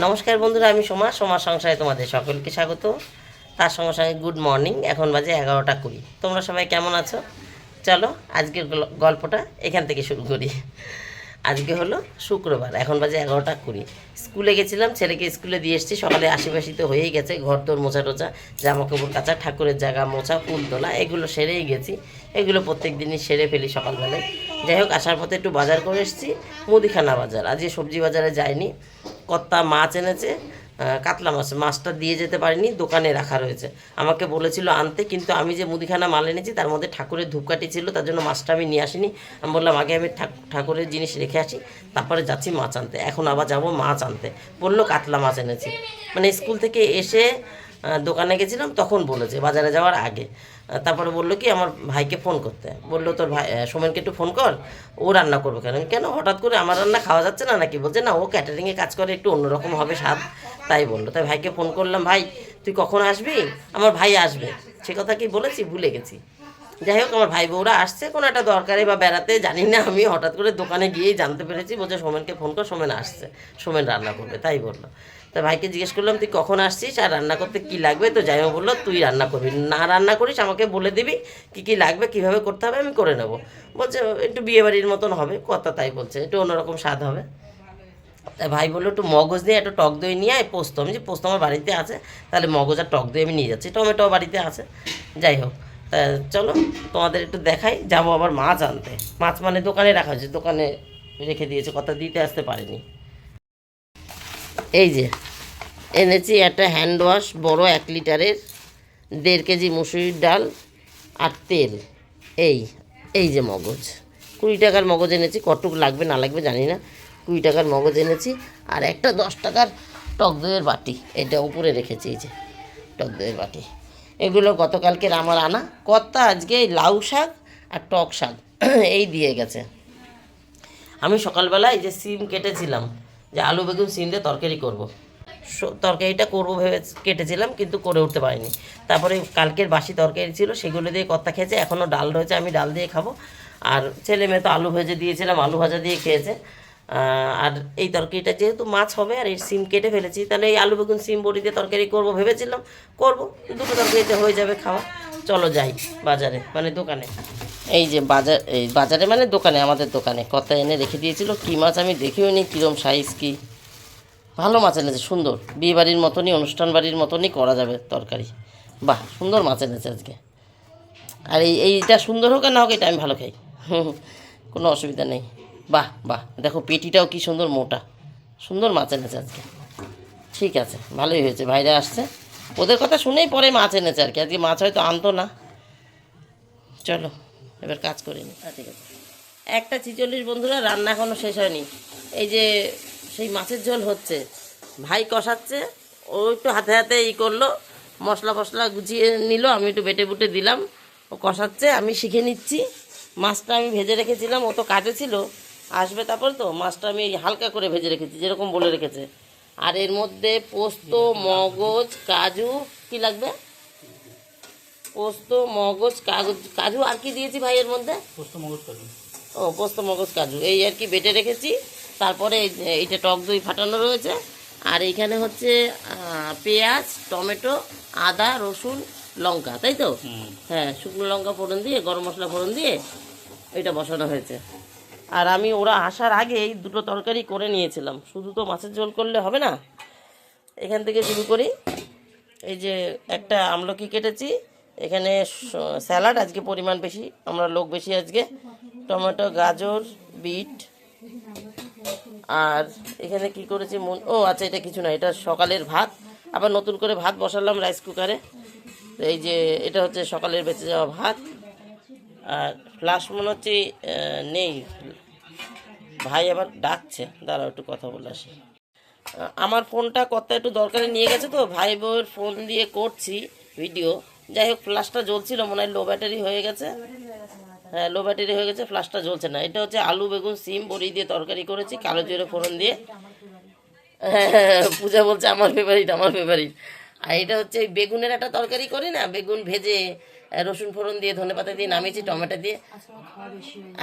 নমস্কার বন্ধুরা, আমি সোমার সংসারে তোমাদের সকলকে স্বাগত। তার সঙ্গে সঙ্গে গুড মর্নিং। এখন বাজে 11টা 20। তোমরা সবাই কেমন আছো? চলো আজকের গল্পটা এখান থেকে শুরু করি। আজকে হলো শুক্রবার, এখন বাজে 11টা 20। স্কুলে গেছিলাম, ছেলেকে স্কুলে দিয়ে এসেছি। সকালে আশিপাশি তো হয়েই গেছে, ঘর তোর মোছা টোছা, জামা কাপড় কাচা, ঠাকুরের জায়গা মোছা, ফুল তোলা, এগুলো সেরেই গেছি। এগুলো প্রত্যেক দিনই সেরে ফেলি সকালবেলায়। যাই হোক, আসার পথে একটু বাজার করে এসেছি, মুদিখানা বাজার। আজকে সবজি বাজারে যাইনি। কর্তা মাছ এনেছে, কাতলা মাছ। মাছটা দিয়ে যেতে পারিনি, দোকানে রাখা রয়েছে। আমাকে বলেছিল আনতে, কিন্তু আমি যে মুদিখানা মাল এনেছি তার মধ্যে ঠাকুরের ধূপকাঠি ছিল, তার জন্য মাছটা আমি নিয়ে আসিনি। আমি বললাম আগে আমি ঠাকুরের জিনিস রেখে আসি, তারপরে যাচ্ছি মাছ আনতে। এখন আবার যাব মাছ আনতে। বললো কাতলা মাছ এনেছি। মানে স্কুল থেকে এসে দোকানে গেছিলাম, তখন বলেছে বাজারে যাওয়ার আগে। তারপরে বললো কি আমার ভাইকে ফোন করতে। বললো তোর ভাই সোমেনকে একটু ফোন কর, ও রান্না করবে। কেন কেন হঠাৎ করে আমার রান্না খাওয়া যাচ্ছে না নাকি? বলছে না, ও ক্যাটারিংয়ে কাজ করে, একটু অন্যরকম হবে স্বাদ, তাই বললো। তাই ভাইকে ফোন করলাম, ভাই তুই কখন আসবি? আমার ভাই আসবে, সে কথা কি বলেছি, ভুলে গেছি। যাই হোক, আমার ভাই বউরা আসছে কোনো একটা দরকারে বা বেড়াতে, জানি না। আমি হঠাৎ করে দোকানে গিয়েই জানতে পেরেছি। বলছে সোমেনকে ফোন কর, সোমেন আসছে, সোমেন রান্না করবে, তাই বললো। তা ভাইকে জিজ্ঞেস করলাম তুই কখন আসছিস আর রান্না করতে কি লাগবে? তো যাই হোক বললো তুই রান্না করবি, না রান্না করিস আমাকে বলে দিবি কি কি লাগবে, কিভাবে করতে হবে, আমি করে নেবো। বলছে একটু বিয়েবাড়ির মতন হবে কথা, তাই বলছে একটু অন্যরকম স্বাদ হবে। তা ভাই বললো একটু মগজ দিয়ে একটু টক দই নিয়ে আয়, পোস্ত। আমি যে পোস্ত আমার বাড়িতে আছে, তাহলে মগজ আর টক দই আমি নিয়ে যাচ্ছি, টমেটো বাড়িতে আছে। যাই হোক, তা চলো তোমাদের একটু দেখাই। যাবো আবার মাছ আনতে। মাছ মানে দোকানে রাখা হয়েছে, দোকানে রেখে দিয়েছে, কথা দিতে আসতে পারেনি। এই যে এনেছি একটা হ্যান্ড ওয়াশ বড় 1 লিটারের, 1.5 কেজি মুসুরির ডাল আর তেল। এই এই যে মগজ, 20 টাকার মগজ এনেছি। কতটুকু লাগবে না লাগবে জানি না। 20 টাকার মগজ এনেছি। আর একটা 10 টাকার টক দইয়ের বাটি, এটা উপরে রেখেছি। এই যে টক দইয়ের বাটি, এগুলো গতকালকের আমার আনা। কর্তা আজকে এই লাউ শাক আর টক শাক এই দিয়ে গেছে। আমি সকালবেলা এই যে সিম কেটেছিলাম, যে আলু বেগুন সিম দিয়ে তরকারি করব। তরকারিটা করবো ভেবে কেটেছিলাম, কিন্তু করে উঠতে পারিনি। তারপরে কালকের বাসি তরকারি ছিল, সেগুলো দিয়ে কর্তা খেয়েছে। এখনও ডাল রয়েছে, আমি ডাল দিয়ে খাবো। আর ছেলে মেয়ে তো আলু ভেজে দিয়েছিলাম, আলু ভাজা দিয়ে খেয়েছে। আর এই তরকারিটা যেহেতু মাছ হবে আর এই সিম কেটে ফেলেছি, তাহলে এই আলু বেগুন সিম বড়ি দিয়ে তরকারি করবো ভেবেছিলাম। করবো, দুটো তরকারিতে হয়ে যাবে খাওয়া। চলো যাই বাজারে, মানে দোকানে। এই যে এই বাজারে মানে দোকানে, আমাদের দোকানে কর্তা এনে রেখে দিয়েছিল। কী মাছ আমি দেখিও নি, কীরম সাইজ কী। ভালো মাছ এনেছে, সুন্দর, বিয়ে বাড়ির মতনই, অনুষ্ঠান বাড়ির মতনই করা যাবে তরকারি। বাহ, সুন্দর মাছ এনেছে আজকে। আর এইটা সুন্দর হোক আর না হোক, এটা আমি ভালো খাই, কোনো অসুবিধা নেই। বাহ বাহ, দেখো পেটিটাও কি সুন্দর মোটা, সুন্দর মাছ এনেছে আজকে। ঠিক আছে, ভালোই হয়েছে, ভাইরা আসছে, ওদের কথা শুনেই পরে মাছ এনেছে আর কি। আজকে মাছ হয়তো আনতো না। চলো এবার কাজ করে নি। ঠিক আছে, 1টা 46 বন্ধুরা, রান্না এখনও শেষ হয়নি। এই যে সেই মাছের ঝোল হচ্ছে, ভাই কষাচ্ছে, ও একটু হাতে হাতে করলো, মশলা ফসলা গুছিয়ে নিল, আমি একটু বেটে বুটে দিলাম, ও কষাচ্ছে, আমি শিখে নিচ্ছি। মাছটা আমি ভেজে রেখেছিলাম, ও তো কাটে ছিল, আসবে তারপর, তো মাছটা আমি হালকা করে ভেজে রেখেছি যেরকম বলে রেখেছে। আর এর মধ্যে পোস্ত, মগজ, কাজু, কি লাগবে, পোস্ত, মগজ, কাজু, কাজু আর কি দিয়েছি ভাই এর মধ্যে? পোস্ত, মগজ, কাজু। ও পোস্ত, মগজ, কাজু এই আর কি বেটে রেখেছি। তারপরে এইটা টক দই ফাটানো রয়েছে। আর এইখানে হচ্ছে পেঁয়াজ, টমেটো, আদা, রসুন, লঙ্কা, তাই তো? হ্যাঁ, শুকনো লঙ্কা ফোড়ন দিয়ে, গরম মশলা ফোড়ন দিয়ে এটা বসানো হয়েছে। আর আমি ওরা আসার আগেই দুটো তরকারি করে নিয়েছিলাম, শুধু তো মাছের ঝোল করলে হবে না। এখান থেকে শুরু করি। এই যে একটা আমলকি কেটেছি, এখানে স্যালাড, আজকে পরিমাণ বেশি, আমরা লোক বেশি আজকে। টমেটো, গাজর, বিট। আর এখানে কি করেছি, ও আচ্ছা, এটা কিছু না, এটা সকালের ভাত। আবার নতুন করে ভাত বসালাম রাইস কুকারে। তো এই যে এটা হচ্ছে সকালের বেঁচে যাওয়া ভাত। আর ফ্লাশ মনে হচ্ছে নেই, ভাই আবার ডাকছে, দাঁড়াও একটু কথা বলে আসি। আমার ফোনটা কত একটু দরকারে নিয়ে গেছে, তো ভাই বউয়ের ফোন দিয়ে করছি ভিডিও। যাই হোক, ফ্ল্যাশটা জ্বলছিল, মনে হয় লো ব্যাটারি হয়ে গেছে। হ্যাঁ, লো ব্যাটারি হয়ে গেছে, ফ্ল্যাশটা জ্বলছে না। এটা হচ্ছে আলু বেগুন সিম বড়ি দিয়ে তরকারি করেছি, কালো জিরে ফোড়ন দিয়ে। হ্যাঁ, পূজা বলছে আমার ফেভারিট, আমার ফেভারিট। আর এটা হচ্ছে বেগুনের একটা তরকারি করি না, বেগুন ভেজে রসুন ফোড়ন দিয়ে ধনেপাতা দিয়ে নামিয়েছি টমেটো দিয়ে।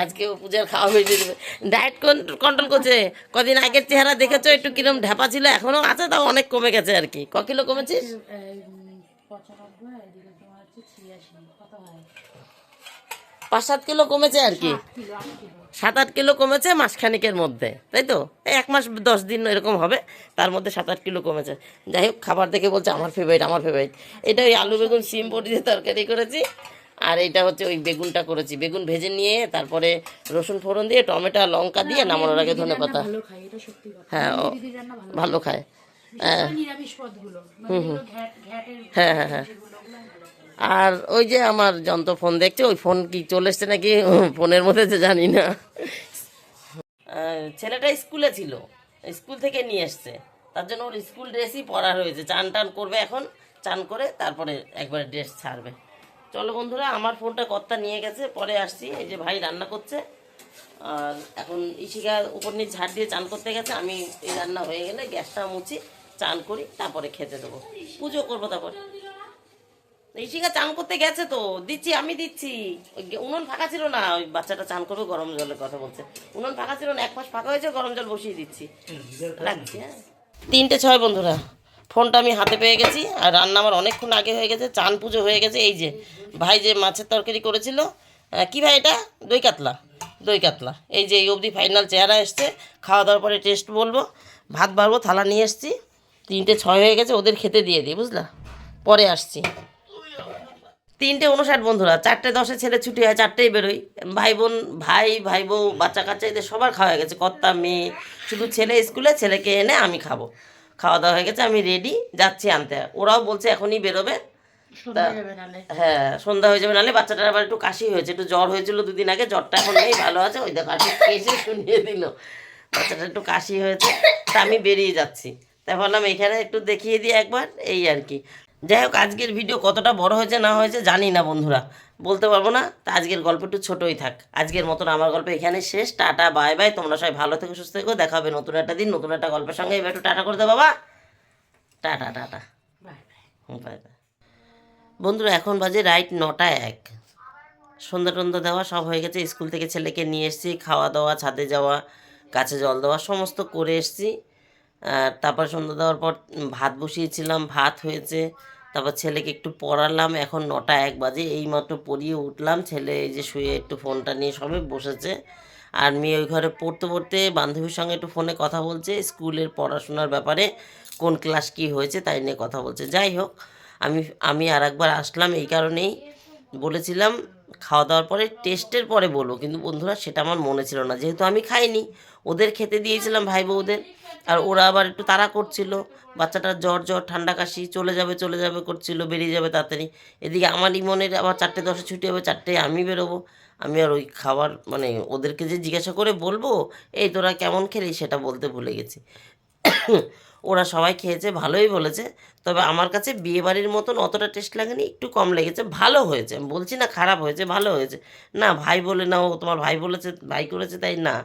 আজকেও পূজার খাওয়া বেশি দেবে। ডায়েট কন্ট্রোল করছে। কদিন আগের চেহারা দেখেছো একটু কিরম ঢ্যাপা ছিল, এখনও আছে, তাও অনেক কমে গেছে আর কি। কিলো কমেছিস? 5-7 কিলো কমেছে আর কি, 7-8 কিলো কমেছে মাসখানিকের মধ্যে, তাই তো? এই 1 মাস 10 দিন এরকম হবে, তার মধ্যে 7-8 কিলো কমেছে। যাই হোক, খাবার দেখে বলছে আমার ফেভারিট, আমার ফেভারিট। এটা ওই আলু বেগুন সিম বড়ি দিয়ে তরকারি করেছি, আর এইটা হচ্ছে ওই বেগুনটা করেছি। বেগুন ভেজে নিয়ে তারপরে রসুন ফোড়ন দিয়ে টমেটো লঙ্কা দিয়ে নামানোর আগে ধনেপাতা। হ্যাঁ, ভালো খায়। হ্যাঁ হ্যাঁ হ্যাঁ হ্যাঁ। আর ওই যে আমার যন্ত্র ফোন দেখছে, ওই ফোন কি চলে এসছে নাকি ফোনের মধ্যে, যে জানি না। ছেলেটা স্কুলে ছিল, স্কুল থেকে নিয়ে এসছে, তার জন্য ওর স্কুল ড্রেসই পরা রয়েছে। চান টান করবে এখন, চান করে তারপরে একবারে ড্রেস ছাড়বে। চলো বন্ধুরা, আমার ফোনটা কর্তা নিয়ে গেছে, পরে আসছি। এই যে ভাই রান্না করছে, আর এখন ইশিকা উপর নিচ ঝাড় দিয়ে চান করতে গেছে। আমি এই রান্না হয়ে গেলে গ্যাসটা মুছি, চান করি, তারপরে খেতে দেবো, পুজো করবো। তারপরে ইশিকা চান করতে গেছে, তো দিচ্ছি, আমি দিচ্ছি। ওই উনুন ফাঁকা ছিল না, ওই বাচ্চাটা চান করবে, গরম জলের কথা বলছে। উনুন ফাঁকা ছিল না, 1 মাস ফাঁকা হয়েছে, গরম জল বসিয়ে দিচ্ছি, লাগছে। হ্যাঁ, 3:06 বন্ধুরা, ফোনটা আমি হাতে পেয়ে গেছি। আর রান্না আমার অনেকক্ষণ আগে হয়ে গেছে, চান পুজো হয়ে গেছে। এই যে ভাই যে মাছের তরকারি করেছিল, কি ভাই এটা? দই কাতলা, দই কাতলা। এই যে এই অবধি ফাইনাল চেহারা এসছে। খাওয়া দাওয়ার পরে টেস্ট বলবো। ভাত বাড়বো, থালা নিয়ে এসছি। 3:06 হয়ে গেছে, ওদের খেতে দিয়ে দিই, বুঝলা, পরে আসছি। 3:59 বন্ধুরা, 4:10 ছেলে ছুটি হয়, 4টেই বেরোই। ভাই বোন, ভাই বউ, বাচ্চা কাচ্চা এদের সবার খাওয়া হয়ে গেছে, কর্তা মেয়ে, শুধু ছেলে স্কুলে, ছেলেকে এনে আমি খাবো। খাওয়া দাওয়া হয়ে গেছে, আমি রেডি, যাচ্ছি আনতে। ওরাও বলছে এখনই বেরোবে। হ্যাঁ, সন্ধ্যা হয়ে যাবে, নাহলে বাচ্চাটার আবার একটু কাশি হয়েছে, একটু জ্বর হয়েছিল 2 দিন আগে, জ্বরটা এখন নেই, ভালো আছে। ওই দেখো কাশি কেসে শুনিয়ে দিল, বাচ্চাটা একটু কাশি হয়েছে। তা আমি বেরিয়ে যাচ্ছি, তাই ভাবলাম এখানে একটু দেখিয়ে দিই একবার, এই আর কি। যাই হোক, আজকের ভিডিও কতটা বড় হয়েছে না হয়েছে জানি না বন্ধুরা, বলতে পারবো না। তা আজকের গল্প একটু ছোটোই থাক। আজকের মতন আমার গল্প এখানে শেষ। Tata, bye bye. তোমরা সবাই ভালো থেকো, সুস্থ থেকো। দেখা হবে নতুন একটা দিন, নতুন একটা গল্পের সঙ্গে। এবার একটু টাটা করে দে বাবা, টাটা টাটা, বাই বাই। বন্ধুরা, এখন বাজে রাইট 9:01। সন্ধ্যা টন্ধা দেওয়া সব হয়ে গেছে। স্কুল থেকে ছেলেকে নিয়ে এসেছি, খাওয়া দাওয়া, ছাদে যাওয়া, গাছে জল দেওয়া, সমস্ত করে এসেছি। তারপর সন্ধ্যা দেওয়ার পর ভাত বসিয়েছিলাম, ভাত হয়েছে। তারপর ছেলেকে একটু পড়ালাম, এখন 9:01 বাজে, এইমাত্র পড়িয়ে উঠলাম। ছেলে এই যে শুয়ে একটু ফোনটা নিয়ে সবে বসেছে, আর মেয়ে ওই ঘরে পড়তে পড়তে বান্ধবীর সঙ্গে একটু ফোনে কথা বলছে, স্কুলের পড়াশোনার ব্যাপারে, কোন ক্লাস কী হয়েছে তাই নিয়ে কথা বলছে। যাই হোক, আমি আর একবার আসলাম এই কারণেই, বলেছিলাম খাওয়া দাওয়ার পরে টেস্টের পরে বলবো, কিন্তু বন্ধুরা সেটা আমার মনে ছিল না, যেহেতু আমি খাইনি, ওদের খেতে দিয়েছিলাম ভাই বউদের। আর ওরা আবার একটু তাড়া করছিল, বাচ্চাটার জ্বর ঠান্ডা কাশি, চলে যাবে করছিল, বেরিয়ে যাবে তাড়াতাড়ি। এদিকে আমার ইমনের আবার 4:10 ছুটি হবে, 4টায় আমি বেরোবো। আমি আর ওই খাবার মানে ওদেরকে যে জিজ্ঞাসা করে বলবো এই তোরা কেমন খেলি, সেটা বলতে ভুলে গেছি। ওরা সবাই খেয়েছে, ভালোই বলেছে। তবে আমার কাছে বিয়েবাড়ির মতন অতটা টেস্ট লাগেনি, একটু কম লেগেছে। ভালো হয়েছে, আমি বলছি না খারাপ হয়েছে, ভালো হয়েছে। না ভাই বলে না, ও তোমার ভাই বলেছে, ভাই করেছে তাই না,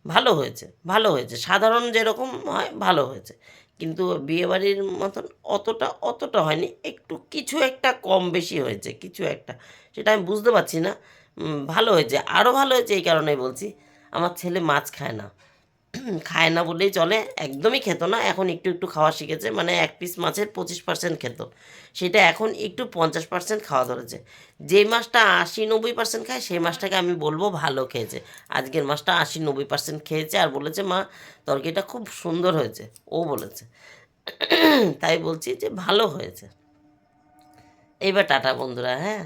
ভালো হয়েছে, ভালো হয়েছে। সাধারণ যেরকম হয় ভালো হয়েছে, কিন্তু বিয়েবাড়ির মতন অতটা হয়নি, একটু কিছু একটা কম বেশি হয়েছে, কিছু একটা, সেটা আমি বুঝতে পারছি না। ভালো হয়েছে, আরও ভালো হয়েছে এই কারণেই বলছি, আমার ছেলে মাছ খায় না, খায় না বললেই চলে, একদমই খেত না, এখন একটু একটু খাওয়া শিখেছে। মানে 1 পিস মাছের 25% খেত, সেটা এখন একটু 50% খাওয়া ধরেছে। যেই মাছটা 80-90% খায়, সেই মাছটাকে আমি বলবো ভালো খেয়েছে। আজকের মাছটা 80-90% খেয়েছে, আর বলেছে মা তরকারিটা খুব সুন্দর হয়েছে, ও বলেছে। তাই বলছি যে ভালো হয়েছে। এইবার টাটা বন্ধুরা। হ্যাঁ,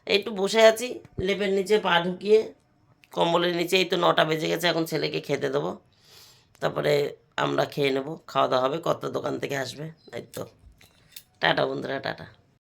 একটু বসে আছি লেপের নিচে পা ঢুকিয়ে, কম্বলের নিচে। এই তো 9টা বেজে গেছে, এখন ছেলেকে খেতে দেবো, তারপরে আমরা খেয়ে নেব, খাওয়া দাওয়া হবে, কত দোকান থেকে আসবে। এই তো, টাটা বন্ধুরা, টাটা।